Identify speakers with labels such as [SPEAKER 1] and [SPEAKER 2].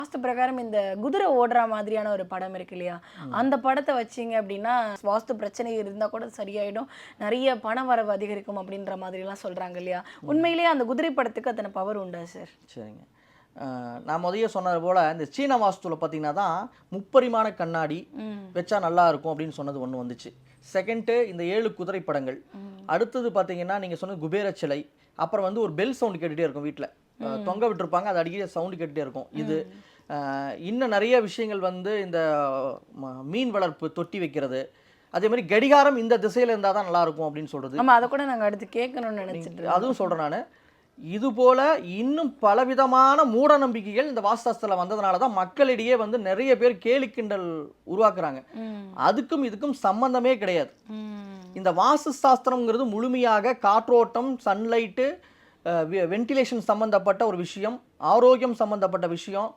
[SPEAKER 1] வாஸ்து பிரகாரம் இந்த குதிரை ஓடுற மாதிரியான ஒரு படம் இருக்கு இல்லையா, அந்த படத்தை வச்சீங்க அப்படின்னா வாஸ்து பிரச்சனை இருந்தா கூட சரியாயிடும், நிறைய பண வரவு அதிகரிக்கும் அப்படின்ற மாதிரி எல்லாம் சொல்றாங்க இல்லையா? உண்மையிலேயே அந்த குதிரை படத்துக்கு அத்தனை பவர் உண்டா சார்?
[SPEAKER 2] சரிங்க. நான் முதல்ல சொன்னது போல் இந்த சீன வாஸ்துவில் பார்த்தீங்கன்னா தான் முப்பரிமாண கண்ணாடி வச்சா நல்லா இருக்கும் அப்படின்னு சொன்னது ஒன்று வந்துச்சு. செகண்டு இந்த 7 குதிரை படங்கள். அடுத்தது பார்த்தீங்கன்னா நீங்கள் சொன்னது குபேர சிலை. அப்புறம் வந்து ஒரு பெல் சவுண்ட் கேட்டுகிட்டே இருக்கும் வீட்டில், தொங்க விட்டுருப்பாங்க, அது அடிக்கடி சவுண்டு கேட்டுகிட்டே இருக்கும். இது இன்னும் நிறைய விஷயங்கள் வந்து இந்த மீன் வளர்ப்பு தொட்டி வைக்கிறது, அதே மாதிரி கடிகாரம் இந்த திசையில் இருந்தால் தான் நல்லாயிருக்கும் அப்படின்னு சொல்கிறது.
[SPEAKER 1] ஆமா, அதை கூட நாங்கள் அடுத்து கேட்கணும்னு நினச்சிட்டு
[SPEAKER 2] அதுவும் சொல்கிறேன் நான். இதுபோல இன்னும் பலவிதமான மூட நம்பிக்கைகள் இந்த வாஸ்தாஸ்திரத்தில் வந்ததுனால தான் மக்களிடையே வந்து நிறைய பேர் கேலி கிண்டல் உருவாக்குறாங்க. அதுக்கும் இதுக்கும் சம்பந்தமே கிடையாது. இந்த வாஸ்து சாஸ்திரம்ங்கிறது முழுமையாக காற்றோட்டம், சன்லைட்டு, வென்டிலேஷன் சம்பந்தப்பட்ட ஒரு விஷயம், ஆரோக்கியம் சம்பந்தப்பட்ட விஷயம்,